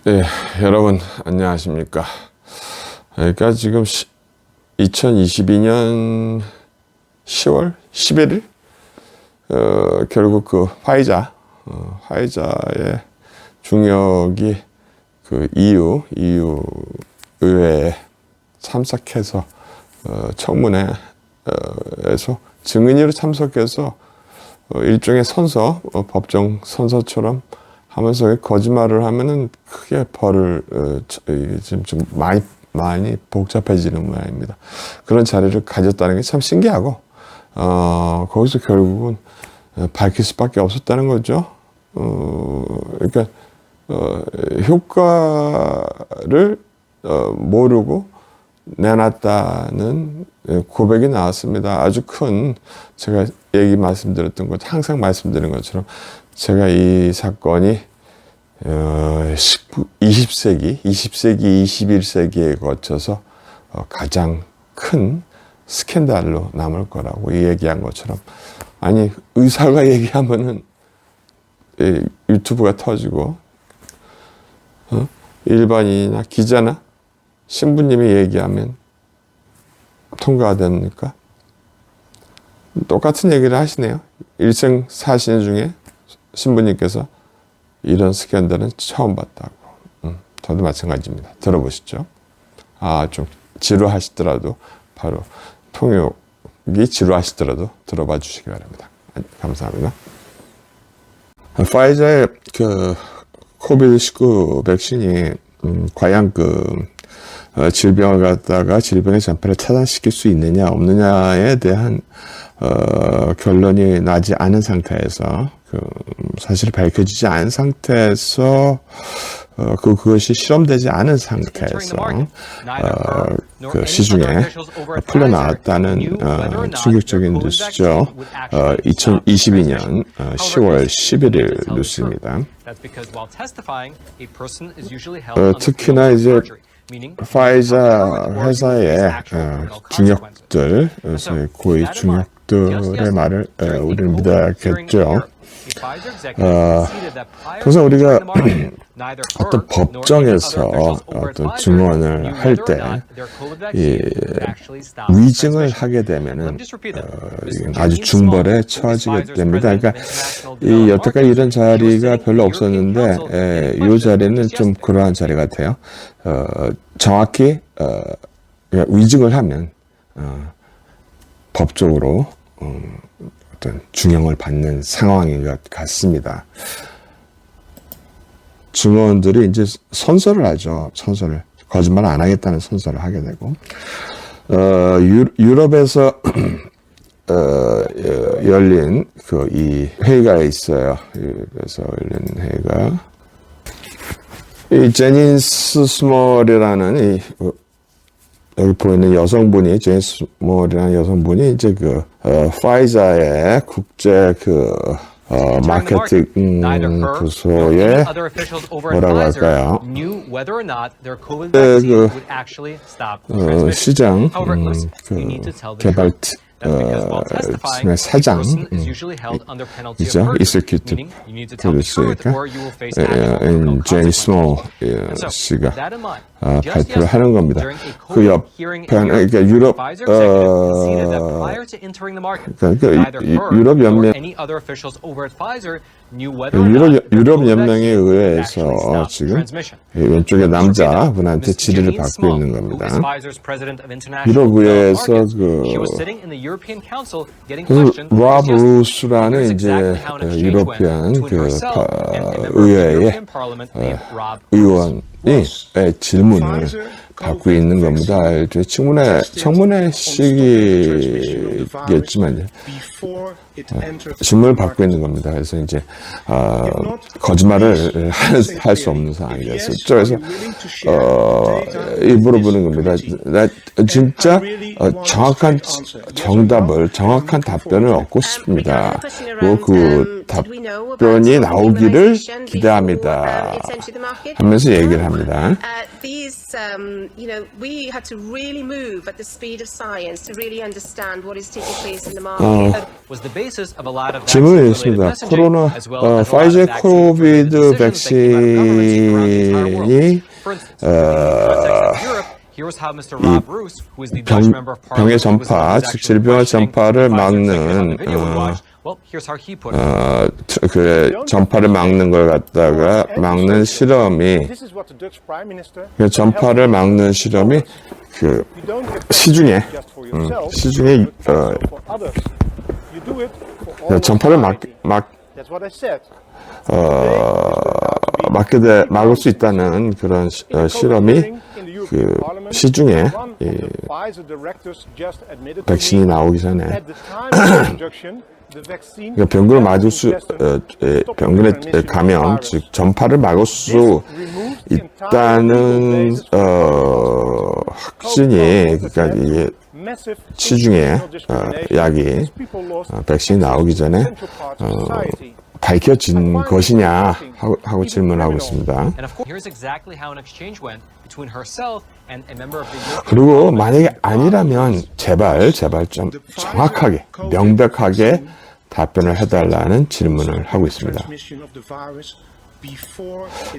네, 여러분 안녕하십니까. 그러니까 지금 2022년 10월 11일 결국 그 화이자의 중역이 그 EU 의회에 참석해서 청문회에서 증인으로 참석해서 일종의 선서, 법정 선서처럼 하면서 거짓말을 하면은 크게 벌을 지금 좀 많이 복잡해지는 모양입니다. 그런 자리를 가졌다는 게 참 신기하고 거기서 결국은 밝힐 수밖에 없었다는 거죠. 그러니까 효과를 모르고 내놨다는 고백이 나왔습니다. 아주 큰 제가 말씀드렸던 것, 항상 말씀드린 것처럼 제가 이 사건이 20세기, 21세기에 거쳐서 가장 큰 스캔들로 남을 거라고 얘기한 것처럼, 아니 의사가 얘기하면은 유튜브가 터지고 일반인이나 기자나 신부님이 얘기하면 통과가 됩니까? 똑같은 얘기를 하시네요. 일생 사신 중에 신부님께서 이런 스캔들은 처음 봤다고. 저도 마찬가지입니다. 들어보시죠. 좀 지루하시더라도, 바로 통역이 지루하시더라도 들어봐 주시기 바랍니다. 감사합니다. 파이자의 그 코비드19 백신이 과연 질병을 갖다가 질병의 전파를 차단시킬 수 있느냐 없느냐에 대한 결론이 나지 않은 상태에서, 사실이 밝혀지지 않은 상태에서, 그것이 실험되지 않은 상태에서 그 시중에 풀려나왔다는 충격적인 뉴스죠. 2022년 10월 11일 뉴스입니다. 특히나 이제 파이자 회사의 중역들, 고위 중역들의 말을 우리는 믿어야겠죠. 통상 우리가 어떤 법정에서 어떤 증언을 할 때 위증을 하게 되면은 아주 중벌에 처하지게 됩니다. 그러니까 여태까지 이런 자리가 별로 없었는데 이 자리는 좀 그러한 자리 같아요. 정확히 위증을 하면 법적으로 어떤 중형을 받는 상황인 것 같습니다. 증언들이 이제 선서를 하죠. 선서를. 거짓말 안 하겠다는 선서를 하게 되고, 유럽에서 열린 이 회의가 있어요. 그래서 열린 회의가, 이 제니스 스몰이라는 여기 보이는 여성분이, 제니스 스몰이라는 여성분이 이제 파이자의 국제 마케팅 부서에 뭐라고 할까요? 시장 개발 팀의 사장이죠. 익스큐티브 프로듀서니까 제니 스몰 씨가 발표를 하는 겁니다. 그 옆에 그러니까 유럽 연맹에 의해서 지금 왼쪽에 남자분한테 질의를 받고 있는 겁니다. 유럽 의회에서 로브 루스라는 이제 유로피안 의회의 의원이 질문을 받고 있는 겁니다. 청문회 시기겠지만 질문을 받고 있는 겁니다. 그래서 이제 거짓말을 할 수 없는 상황이었었죠. 그래서 물어보는 겁니다. 나 진짜 정확한 정답을, 정확한 답변을 얻고 싶습니다. 답변이 나오기를 기대합니다. 하면서 얘기를 합니다. 질문이 있습니다. 코로나 파이저 코비드 백신이 병의 전파, 즉 질병의 전파를 막는 그 전파를 막는 걸 갖다가 막는 실험이 그 전파를 막는 실험이 그 시중에 전파를 막을 수 있다는 그런 실험이 그 시중에 백신이 나오기 전에 병균을 맞을 병균의 감염, 즉 전파를 막을 수 있다는 확신이 그러니까 이게 시중에 약이 백신이 나오기 전에 밝혀진 것이냐 하고 질문하고 있습니다. 그리고 만약에 아니라면 제발 좀 정확하게 명백하게 답변을 해달라는 질문을 하고 있습니다.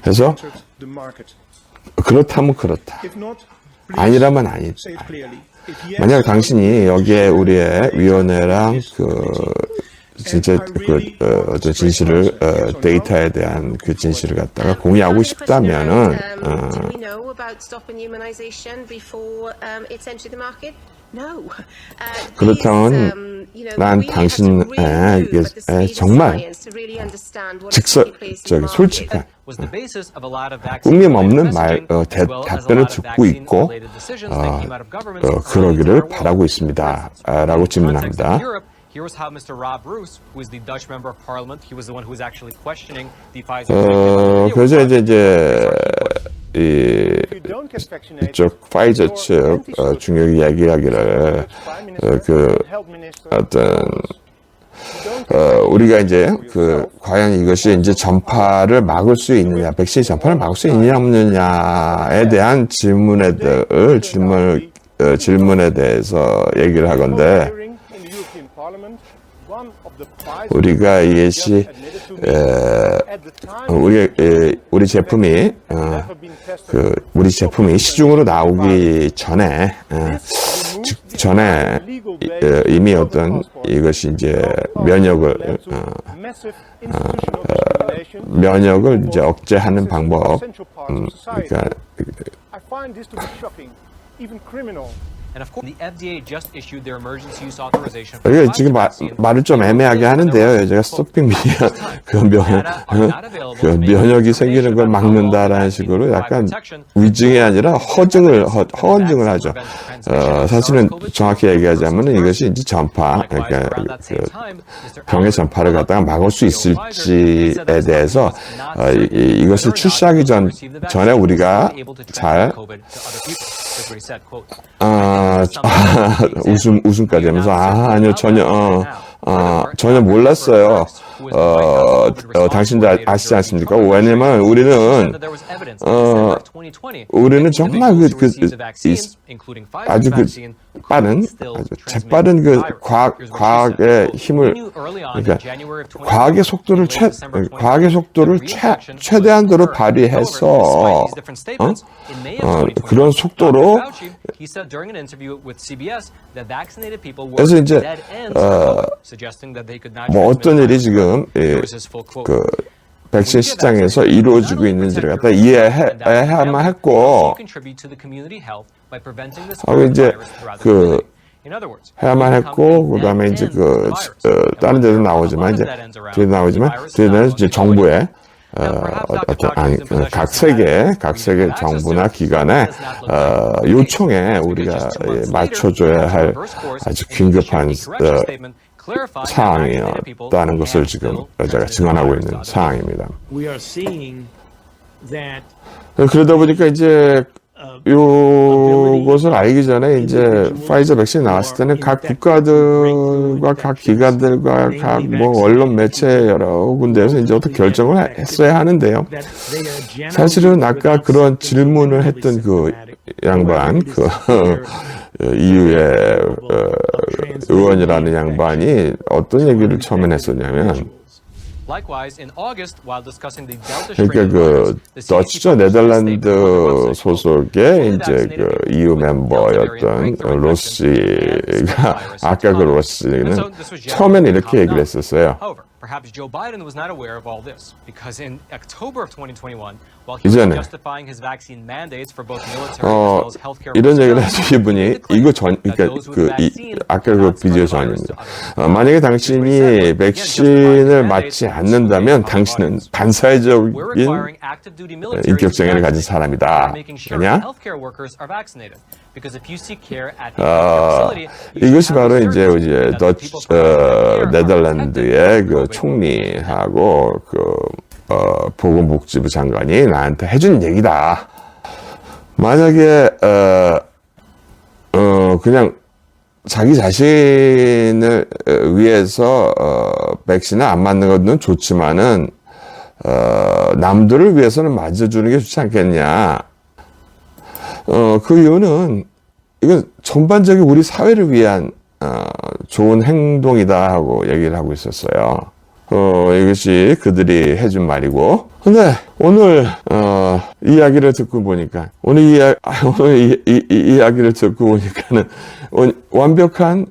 그래서 그렇다면 그렇다. 아니라면 아니다. 만약 당신이 여기에 우리의 위원회랑 진짜 어떤 진실을 데이터에 대한 그 진실을 갖다가 공유하고 싶다면은 그렇다면 난 당신의 정말 솔직한 꾸밈 없는 답변을 듣고 있고 그러기를 바라고 있습니다. 라고 질문합니다. Here's how Mr. Rob Roos, who is the Dutch member of parliament, he was the one who was actually questioning the Pfizer. 그래서 이제 이쪽 파이저 측 중역이 얘기하기를 우리가 이제 과연 이것이 이제 전파를 막을 수 있느냐, 백신 전파를 막을 수 있느냐 없느냐에 대한 질문에 대해서 얘기를 하건데. 우리가 이것이 우리 제품이 시중으로 나오기 전에 이미 어떤 이것이 이제 면역을 이제 억제하는 방법, 그러니까. 그러니까 지금 말을 좀 애매하게 하는데요. 제가 스토핑 면역이 생기는 걸 막는다라는 식으로 약간 위증이 아니라 허언증을 하죠. 사실은 정확히 얘기하자면 이것이 이제 전파, 그러니까 병의 전파를 갖다가 막을 수 있을지에 대해서 이것을 출시하기 전에 우리가 잘 웃음까지 하면서 아니요 전혀 몰랐어요. 당신도 아시지 않습니까? 왜냐면 우리는 정말 아주 재빠른 과학의 힘을, 그러니까 과학의 속도를 최대한으로 발휘해서 그런 속도로 그래서 이제 어떤 일이 지금 백신 시장에서 이루어지고 있는지를 갖다 이해해야만 했고, 이제 해야만 했고, 그다음에 이제 다른 데도 나오지만 이제 정부의 각 세계 정부나 기관의 요청에 우리가 맞춰줘야 할 아주 긴급한 사항이었다는 것을 지금 제가 증언하고 있는 상황입니다. 그러다 보니까 이제 요것을 알기 전에 이제 파이저 백신이 나왔을 때는 각 국가들과 각 기관들과 각 뭐 언론 매체 여러 군데에서 이제 어떻게 결정을 했어야 하는데요. 사실은 아까 그런 질문을 했던 그 양반, 그 EU의 의원이라는 양반이 어떤 얘기를 처음에 했었냐면, 그러니까 그 더치죠, 네덜란드 소속의 이제 그 EU 멤버였던 로시가, 아까 그 로시는 처음에는 이렇게 얘기를 했었어요. Perhaps Joe Biden was not aware of all this because in October of 2021, while he was 이전에 justifying his vaccine mandates for both military as well as healthcare 이런 얘기를 personnel, 해서 이분이 이거 전 그러니까 아까 그 비디오 전입니다. 만약에 당신이 백신을 맞지 않는다면 당신은 반사회적인 인격장애를 가진 사람이다. 왜냐? 이것이 바로 이제 네덜란드의 그 총리하고 그 보건복지부 장관이 나한테 해준 얘기다. 만약에 그냥 자기 자신을 위해서 백신을 안 맞는 것은 좋지만은 남들을 위해서는 맞아주는 게 좋지 않겠냐. 그 이유는 이건 전반적인 우리 사회를 위한 좋은 행동이다 하고 얘기를 하고 있었어요. 이것이 그들이 해준 말이고. 근데 오늘 이야기를 듣고 보니까 오늘 이야기를 듣고 보니까는 완벽한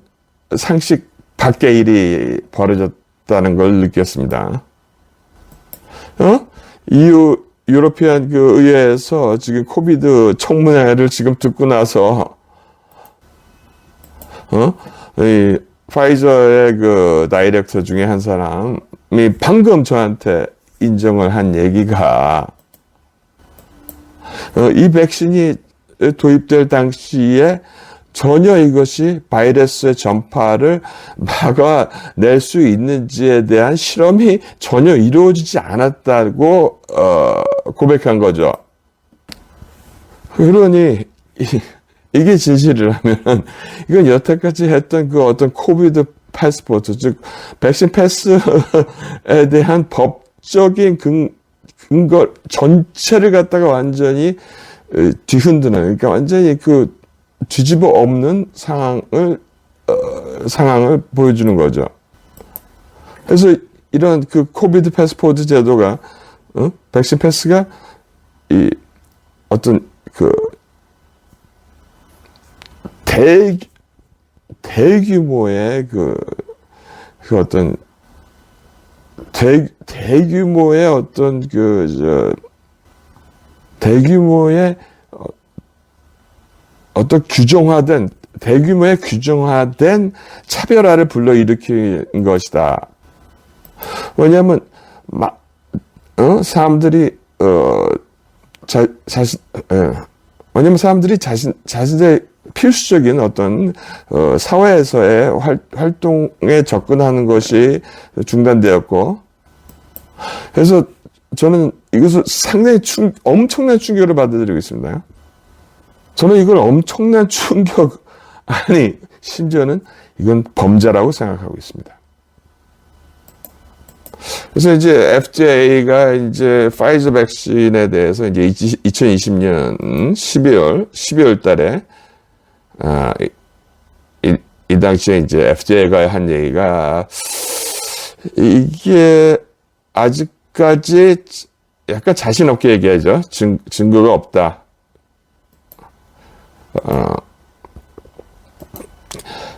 상식 밖의 일이 벌어졌다는 걸 느꼈습니다. 유로피안 그 의회에서 지금 코비드 청문회를 지금 듣고 나서 이 파이저의 그 다이렉터 중에 한 사람이 방금 저한테 인정을 한 얘기가 이 백신이 도입될 당시에 전혀 이것이 바이러스의 전파를 막아낼 수 있는지에 대한 실험이 전혀 이루어지지 않았다고 고백한 거죠. 그러니 이게 진실이라면 이건 여태까지 했던 그 어떤 코비드 패스포트, 즉 백신 패스에 대한 법적인 근거 전체를 갖다가 완전히 뒤흔드는, 그러니까 완전히 그 뒤집어 엎는 상황을 보여주는 거죠. 그래서 이런 그 코비드 패스포트 제도가, 백신 패스가 이 어떤 그 대규모의 그 어떤 대규모의 어떤 대규모의 어떤 대규모의 규정화된 차별화를 불러일으킨 것이다. 왜냐하면 사람들이 자신의 필수적인 어떤 사회에서의 활동에 접근하는 것이 중단되었고, 그래서 저는 이것을 상당히 엄청난 충격을 받아들이고 있습니다. 저는 이걸 엄청난 충격, 아니 심지어는 이건 범죄라고 생각하고 있습니다. 그래서 이제 FDA가 이제 파이저 백신에 대해서 이제 2020년 12월 달에 이 당시에 이제 FDA가 한 얘기가, 이게 아직까지 약간 자신 없게 얘기하죠. 증거가 없다.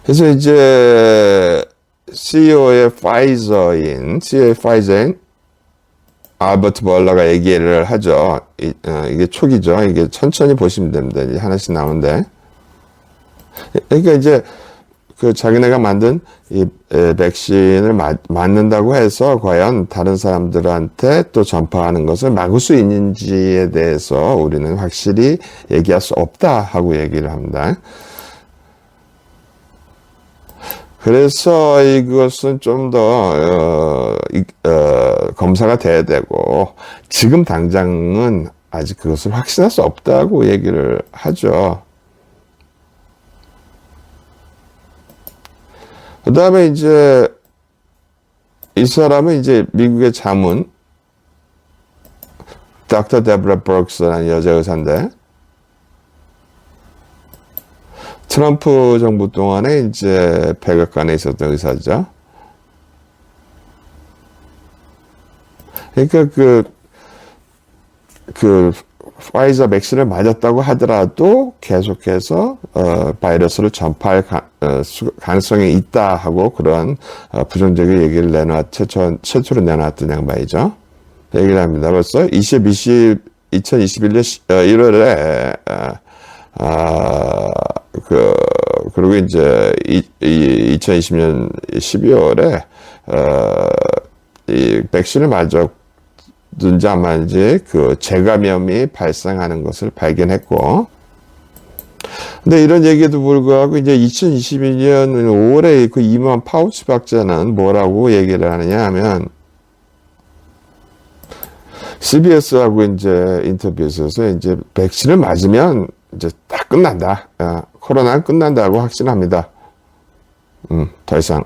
그래서 이제 CEO의 파이저인 알버트 벌러가 얘기를 하죠. 이게 초기죠. 이게 천천히 보시면 됩니다. 이제 하나씩 나오는데. 그러니까 이제 그 자기네가 만든 이 백신을 맞는다고 해서 과연 다른 사람들한테 또 전파하는 것을 막을 수 있는지에 대해서 우리는 확실히 얘기할 수 없다 하고 얘기를 합니다. 그래서 이것은 좀 더 검사가 돼야 되고, 지금 당장은 아직 그것을 확신할 수 없다고 얘기를 하죠. 그 다음에 이제 이 사람은 이제 미국의 자문 닥터 데브라 브룩스라는 여자 의사인데 트럼프 정부 동안에 이제 백악관에 있었던 의사죠. 그러니까 그 파이저 백신을 맞았다고 하더라도 계속해서 바이러스를 전파할 가능성이 있다 하고 그런 부정적인 얘기를 최초로 내놨던 양반이죠. 얘기를 합니다. 벌써 2021년 1월에 그리고 이제 2020년 12월에 이 백신을 맞았든지 안 맞은지 그 재감염이 발생하는 것을 발견했고, 근데 이런 얘기에도 불구하고 이제 2022년 5월에 그 이만 파우치 박사는 뭐라고 얘기를 하느냐 하면 CBS하고 이제 인터뷰에서 이제 백신을 맞으면 이제 다 끝난다. 코로나는 끝난다고 확신합니다. 더 이상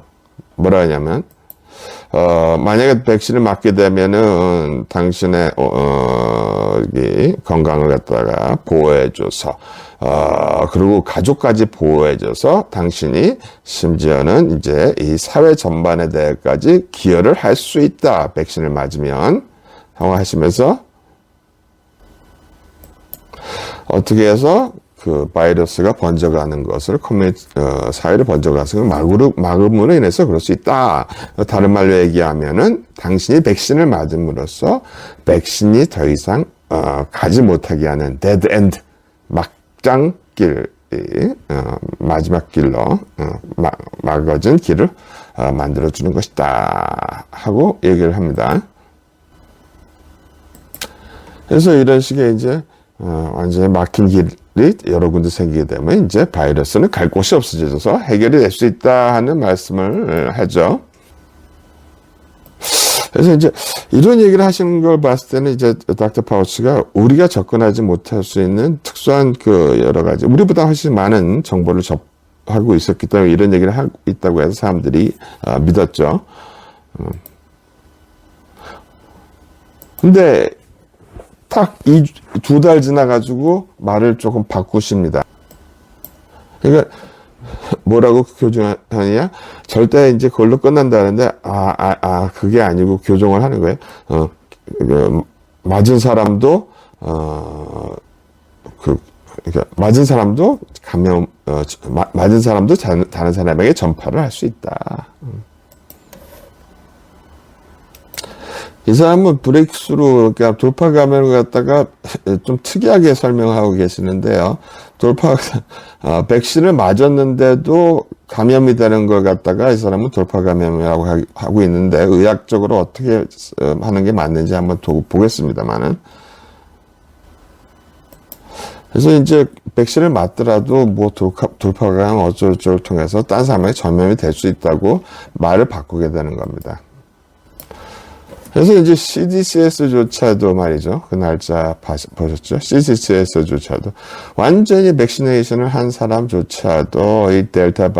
뭐라 하냐면 만약에 백신을 맞게 되면은 당신의 이 건강을 갖다가 보호해줘서 그리고 가족까지 보호해줘서 당신이 심지어는 이제 이 사회 전반에 대해까지 기여를 할 수 있다. 백신을 맞으면 하고 하시면서 어떻게 해서 그 바이러스가 번져가는 것을 사회로 번져가는 것을 막음으로 인해서 그럴 수 있다. 다른 말로 얘기하면은 당신이 백신을 맞음으로써 백신이 더 이상 가지 못하게 하는 데드 엔드 막장길 마지막 길로 막아진 길을 만들어주는 것이다 하고 얘기를 합니다. 그래서 이런 식의 이제 완전히 막힌 길이 여러 군데 생기게 되면 이제 바이러스는 갈 곳이 없어져서 해결이 될 수 있다 하는 말씀을 하죠. 그래서 이제 이런 얘기를 하시는 걸 봤을 때는 이제 닥터 파우치가 우리가 접근하지 못할 수 있는 특수한 그 여러 가지 우리보다 훨씬 많은 정보를 접하고 있었기 때문에 이런 얘기를 하고 있다고 해서 사람들이 믿었죠. 근데 딱 2달 지나가지고 말을 조금 바꾸십니다. 그러니까 뭐라고 교정하느냐? 절대 이제 그걸로 끝난다는데 그게 아니고 교정을 하는 거예요. 맞은 사람도 그러니까 맞은 사람도 맞은 사람도 다른 사람에게 전파를 할 수 있다. 이 사람은 브레이크스루, 그러니까 돌파 감염을 갖다가 좀 특이하게 설명하고 계시는데요. 백신을 맞았는데도 감염이 되는 걸 갖다가 이 사람은 돌파 감염이라고 하고 있는데, 의학적으로 어떻게 하는 게 맞는지 한번 보겠습니다만은. 그래서 이제 백신을 맞더라도 뭐 돌파 감염 어쩌고저쩌고 통해서 딴 사람에게 전염이 될 수 있다고 말을 바꾸게 되는 겁니다. 그래서 이제 CDCS조차도 말이죠. 그 날짜 보셨죠? CDCS조차도 완전히 백시네이션을 한 사람조차도 이 델타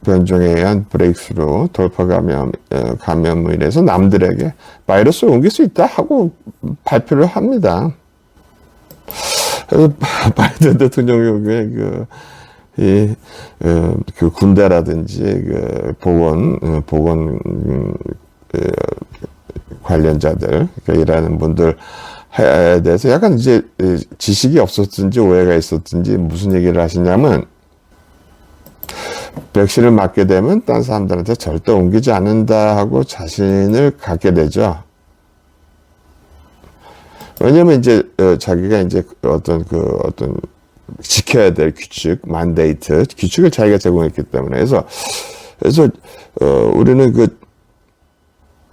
변종에 의한 브레이크스루 돌파 감염으로 인해서 남들에게 바이러스를 옮길 수 있다 하고 발표를 합니다. 그래서 바이든 대통령의 그 군대라든지 그 보건 관련자들 일하는 분들에 대해서 약간 이제 지식이 없었든지 오해가 있었든지 무슨 얘기를 하시냐면 백신을 맞게 되면 딴 사람들한테 절대 옮기지 않는다 하고 자신을 갖게 되죠. 왜냐면 이제 자기가 이제 어떤 지켜야 될 규칙, 규칙을 자기가 제공했기 때문에. 그래서 우리는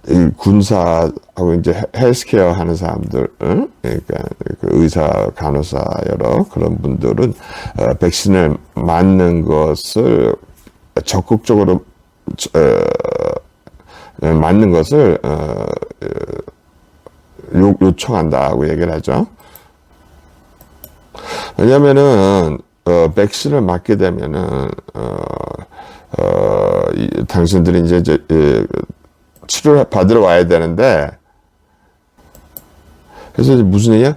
이 군사하고 이제 헬스케어 하는 사람들, 그러니까 그 의사, 간호사 여러 그런 분들은 백신을 맞는 것을 적극적으로 맞는 것을 요청한다고 얘기를 하죠. 왜냐면은, 백신을 맞게 되면은, 당신들이 이제, 치료를 받으러 와야 되는데, 그래서 이제 무슨 얘기야?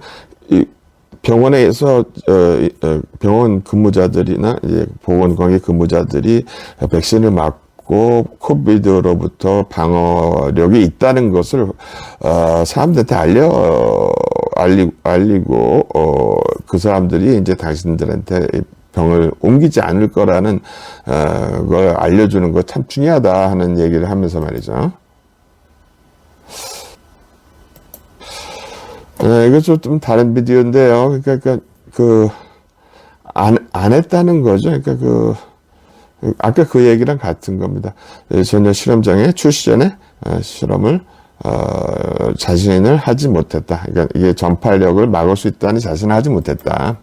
병원에서, 병원 근무자들이나, 이제 보건관계 근무자들이 백신을 맞고, 코비드로부터 방어력이 있다는 것을, 사람들한테 알리고, 그 사람들이 이제 당신들한테 병을 옮기지 않을 거라는, 걸 알려주는 거 참 중요하다 하는 얘기를 하면서 말이죠. 네, 이거 좀 다른 비디오인데요. 그러니까, 안 했다는 거죠. 그러니까 아까 그 얘기랑 같은 겁니다. 전혀 실험장에 출시 전에, 실험을, 자신을 하지 못했다. 그러니까 이게 전파력을 막을 수 있다는 자신을 하지 못했다.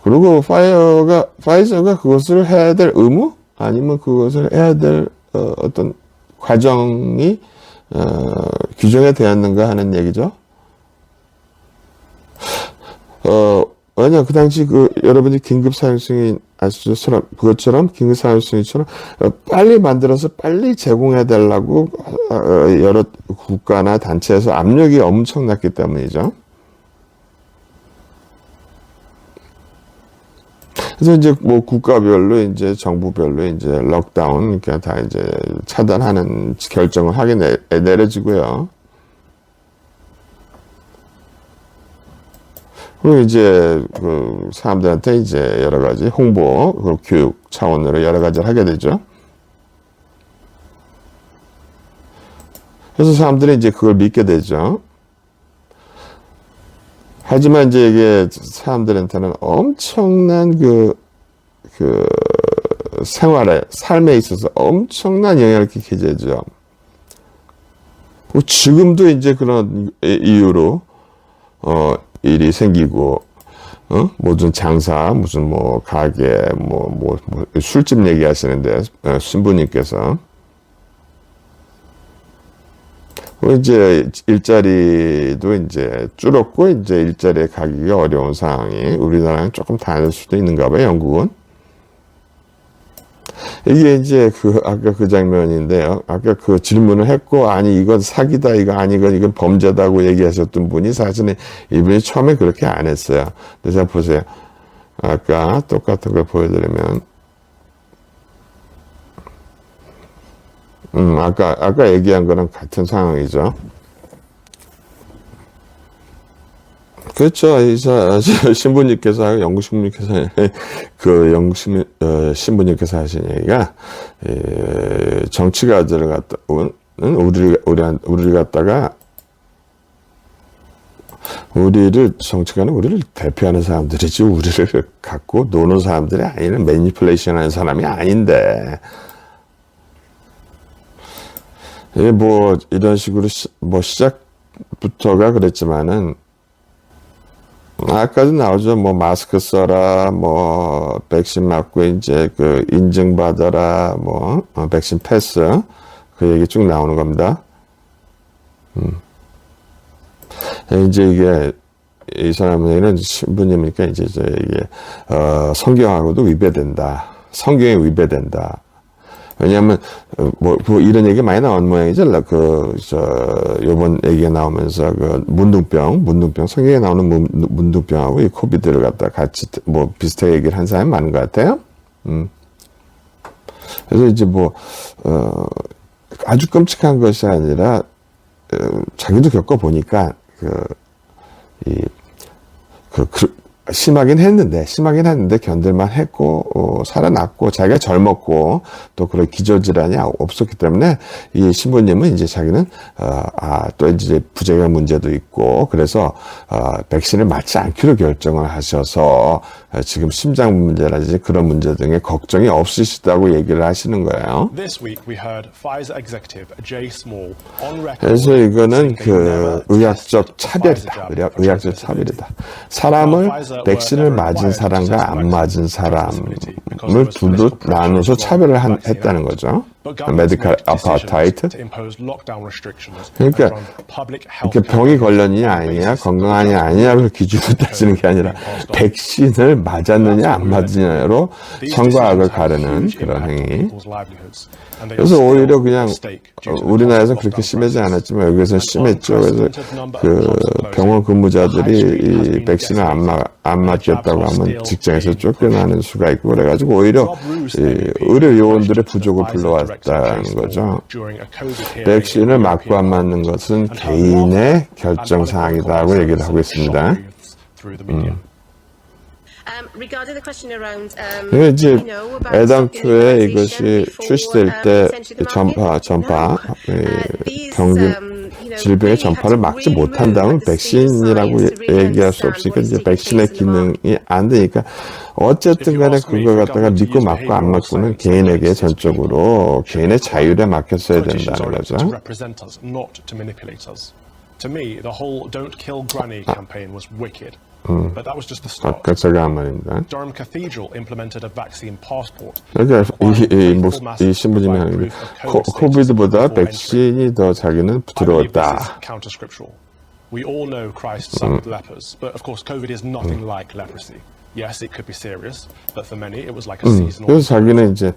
그리고 파이저가 그것을 해야 될 의무? 아니면 그것을 해야 될, 어떤 과정이, 규정에 되었는가 하는 얘기죠. 왜냐, 그 당시 여러분이 긴급 사용승인 아시죠? 그것처럼 긴급 사용승인처럼 빨리 만들어서 빨리 제공해 달라고 여러 국가나 단체에서 압력이 엄청났기 때문이죠. 그래서 이제 뭐 국가별로 이제 정부별로 이제 록다운, 그러니까 다 이제 차단하는 결정을 하게 내려지고요. 그리고 이제 그 사람들한테 이제 여러 가지 홍보, 그리고 교육 차원으로 여러 가지를 하게 되죠. 그래서 사람들이 이제 그걸 믿게 되죠. 하지만 이제 이게 사람들한테는 엄청난 삶에 있어서 엄청난 영향을 끼치게 되죠. 지금도 이제 그런 이유로, 일이 생기고, 무슨 장사, 무슨 뭐, 가게, 술집 얘기 하시는데, 신부님께서. 이제 일자리도 이제 줄었고, 이제 일자리에 가기가 어려운 상황이 우리나라는 조금 다를 수도 있는가 봐요, 영국은. 이게 이제 아까 그 장면인데요. 아까 그 질문을 했고, 아니, 이건 사기다, 이건 범죄다고 얘기하셨던 분이 사실은 이분이 처음에 그렇게 안 했어요. 근데 자, 보세요. 아까 똑같은 걸 보여드리면, 아까 얘기한 거랑 같은 상황이죠. 그렇죠. 신부님께서, 영국 신부님께서, 신부님께서 하신 얘기가, 정치가들을 우리를 갖다가, 정치가는 우리를 대표하는 사람들이지, 우리를 갖고 노는 사람들이 아니는 매니플레이션 하는 사람이 아닌데, 뭐, 이런 식으로, 시작부터가 그랬지만은, 아까도 나오죠. 뭐, 마스크 써라, 백신 맞고, 이제, 인증받아라, 백신 패스. 그 얘기 쭉 나오는 겁니다. 이제 이게, 이 사람에게는 신부님이니까 이제 이게, 성경하고도 위배된다. 성경에 위배된다. 왜냐하면 이런 얘기 많이 나온 모양이죠. 요번 얘기가 나오면서 문둥병 성경에 나오는 문둥병하고 이 코비드를 갖다 같이 비슷하게 얘기를 한 사람이 많은 것 같아요. 그래서 이제 아주 끔찍한 것이 아니라 자기도 겪어보니까 심하긴 했는데 견딜만 했고, 살아났고, 자기가 젊었고, 또 그런 기저질환이 없었기 때문에, 이 신부님은 이제 자기는, 또 이제 부작용 문제도 있고, 그래서, 백신을 맞지 않기로 결정을 하셔서, 지금 심장 문제라든지 그런 문제 등의 걱정이 없으시다고 얘기를 하시는 거예요. 그래서 이거는 의학적 차별이다. 의학적 차별이다. 사람을 백신을 맞은 사람과 안 맞은 사람을 둘로 나눠서 차별을 했다는 거죠. 메디컬 아파르타이드. 그러니까 이렇게 병이 걸렸느냐 아니냐, 건강하냐 아니냐로 기준을 따지는 게 아니라 백신을 맞았느냐 안 맞느냐로 선과 악을 가르는 그런 행위. 그래서 오히려 그냥 우리나라에서 그렇게 심하지 않았지만 여기서는 심했죠. 그래서 그 병원 근무자들이 이 백신을 안 맞겠다고 하면 직장에서 쫓겨나는 수가 있고 그래가지고 오히려 이 의료 요원들의 부족을 불러왔다는 거죠. 백신을 맞고 안 맞는 것은 개인의 결정 사항이다고 얘기를 하고 있습니다. 이제 애당초에 이것이 출시될 때 전파 병균 질병의 전파를 막지 못한다면 백신이라고 얘기할 수 없으니까 이제 백신의 기능이 안 되니까 어쨌든 간에 그걸 갖다가 믿고 맞고 안 맞고는 개인에게 전적으로 개인의 자율에 맡겼어야 된다는 거죠. 아까 제가 한 말입니다. 그러니까 이 신부님이 하는 게 코비드보다 백신이 더 자기는 부드러웠다. We all know Christ suffered lepers, but of course COVID is nothing like leprosy. Yes, it could be serious, but for many it was like a seasonal. 그래서 자기는 이제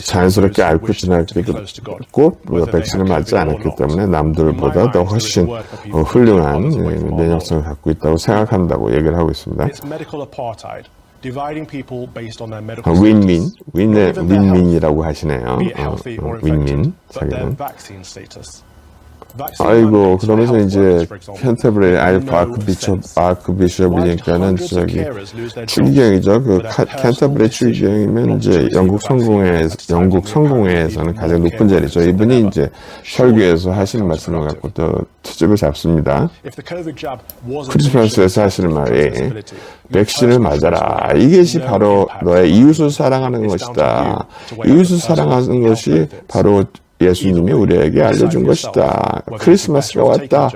자연스럽게 앓고 지나게 됐고 백신을 맞지 않았기 때문에 남들보다 더 훨씬 훌륭한 면역성을 갖고 있다고 생각한다고 얘기를 하고 있습니다. 윈민이라고 하시네요. 윈민 자기는. 아이고 그러면서 이제 캔터버리 아크비숍이니까는 저기 추기경이죠. 그 캔터버리 추기경이면 이제 영국 성공회에서는 가장 높은 자리죠. 이분이 이제 설교에서 하시는 말씀을 갖고 또 트집을 잡습니다. 크리스마스에서 하시는 말이 백신을 맞아라. 이것이 바로 너의 이웃을 사랑하는 것이다. 이웃을 사랑하는 것이 바로 예수님이 우리에게 알려준 것이다. 크리스마스가 왔다.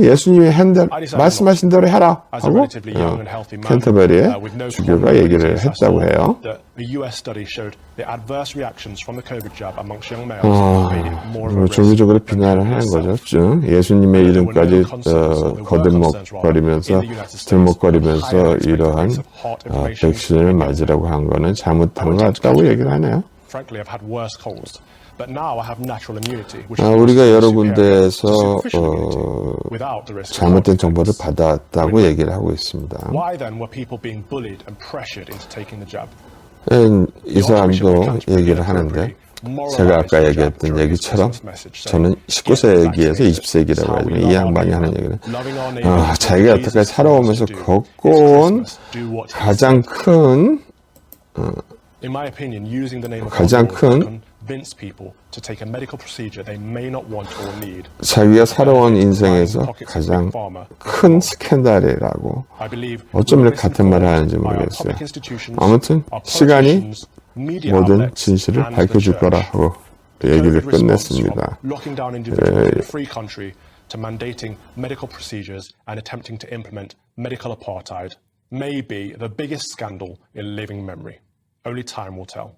예수님이 말씀하신 대로 해라 하고 캔터버리의 주교가 얘기를 했다고 해요. 종교적으로 비난을 하는 거죠. 예수님의 이름까지 거들먹거리면서 이러한 백신을 맞으라고 한 거는 잘못한 것 같다고 얘기를 하네요. 우리가 여러 군데에서 잘못된 정보를 받았다고 얘기를 하고 있습니다. 이 사람도 얘기를 하는데 제가 아까 얘기했던 얘기처럼 저는 19세 얘기에서 20세기라고 하지만 이 양반이 하는 얘기는 자기가 여태까지 살아오면서 겪어온 가장 큰 자기가 살아온 인생에서 가장 큰 스캔들이라고 어쩜 이렇게 같은 말을 하는지 모르겠어요. 아무튼 시간이 모든 진실을 밝혀줄 거라 하고 얘기를 끝냈습니다. May be the biggest scandal in living memory. Only time will tell.